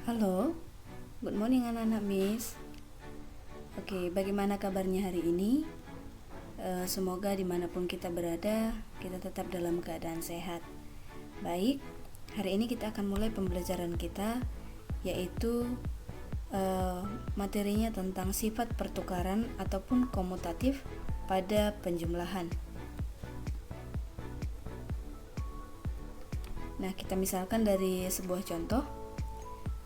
Halo, good morning anak-anak Miss. Oke, bagaimana kabarnya hari ini? Semoga dimanapun kita berada, kita tetap dalam keadaan sehat. Baik, hari ini kita akan mulai pembelajaran kita, yaitu materinya tentang sifat pertukaran ataupun komutatif pada penjumlahan. Nah, kita misalkan dari sebuah contoh.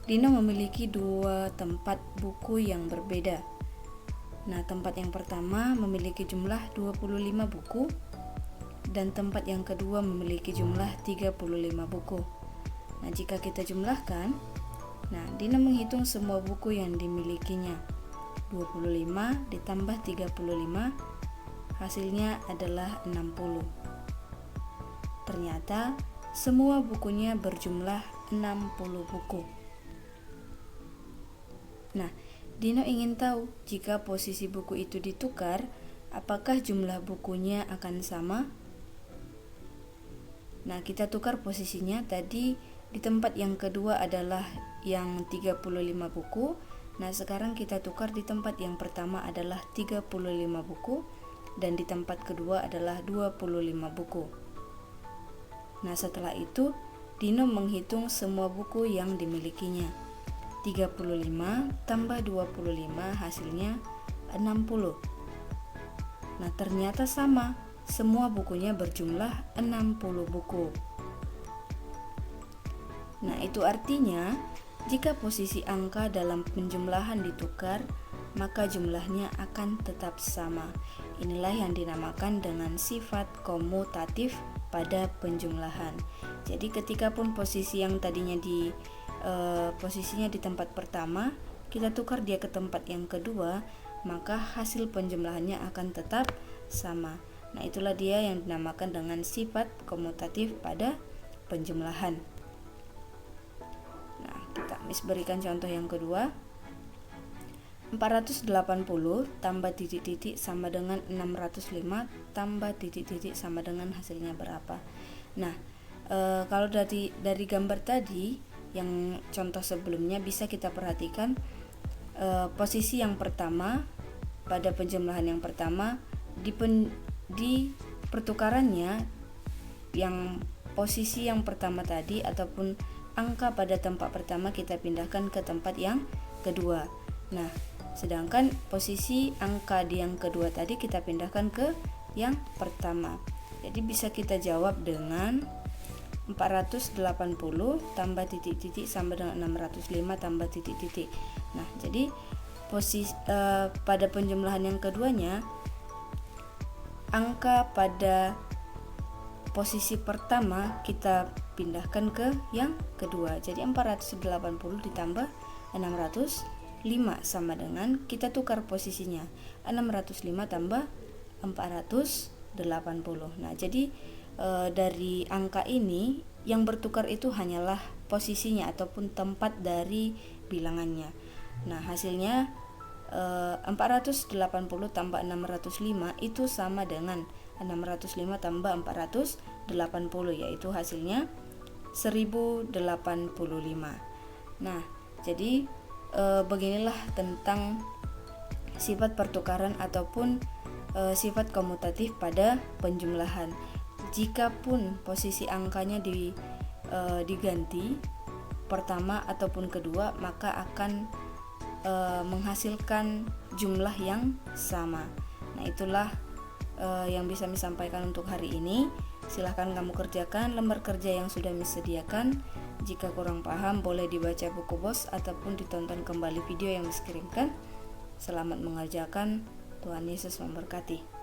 Dino memiliki dua tempat buku yang berbeda. Nah, tempat yang pertama memiliki jumlah 25 buku dan tempat yang kedua memiliki jumlah 35 buku. Nah, jika kita jumlahkan, Dino menghitung semua buku yang dimilikinya. 25 ditambah 35 hasilnya adalah 60. Ternyata semua bukunya berjumlah 60 buku. Nah, Dino ingin tahu jika posisi buku itu ditukar, apakah jumlah bukunya akan sama? Nah, kita tukar posisinya. Tadi di tempat yang kedua adalah yang 35 buku. Nah, sekarang kita tukar di tempat yang pertama adalah 35 buku dan di tempat kedua adalah 25 buku. Nah, setelah itu Dino menghitung semua buku yang dimilikinya. 35 tambah 25 hasilnya 60. Nah, ternyata sama, semua bukunya berjumlah 60 buku. Nah, itu artinya jika posisi angka dalam penjumlahan ditukar, maka jumlahnya akan tetap sama. Inilah yang dinamakan dengan sifat komutatif pada penjumlahan. Jadi ketika pun posisi yang tadinya posisinya di tempat pertama, kita tukar dia ke tempat yang kedua, maka hasil penjumlahannya akan tetap sama. Nah, itulah dia yang dinamakan dengan sifat komutatif pada penjumlahan. Nah, kita berikan contoh yang kedua. 480 tambah titik-titik sama dengan 605 tambah titik-titik sama dengan hasilnya berapa. Nah, kalau dari gambar tadi yang contoh sebelumnya bisa kita perhatikan posisi yang pertama pada penjumlahan yang pertama di pertukarannya, yang posisi yang pertama tadi ataupun angka pada tempat pertama kita pindahkan ke tempat yang kedua. Nah, sedangkan posisi angka di yang kedua tadi kita pindahkan ke yang pertama. Jadi bisa kita jawab dengan 480 tambah titik-titik sama dengan 605 tambah titik-titik. Nah, jadi posisi pada penjumlahan yang keduanya, angka pada posisi pertama kita pindahkan ke yang kedua. Jadi 480 ditambah 605 sama dengan, kita tukar posisinya, 605 tambah 480. Nah, jadi dari angka ini yang bertukar itu hanyalah posisinya ataupun tempat dari bilangannya. Nah, hasilnya 480 tambah 605 itu sama dengan 605 tambah 480, yaitu hasilnya 1085. Nah, jadi beginilah tentang sifat pertukaran ataupun sifat komutatif pada penjumlahan. Jikapun posisi angkanya diganti pertama ataupun kedua, maka akan menghasilkan jumlah yang sama. Nah, itulah yang bisa Miss sampaikan untuk hari ini. Silahkan kamu kerjakan lembar kerja yang sudah Miss sediakan. Jika kurang paham, boleh dibaca buku bos ataupun ditonton kembali video yang Miss kirimkan. Selamat mengerjakan. Tuhan Yesus memberkati.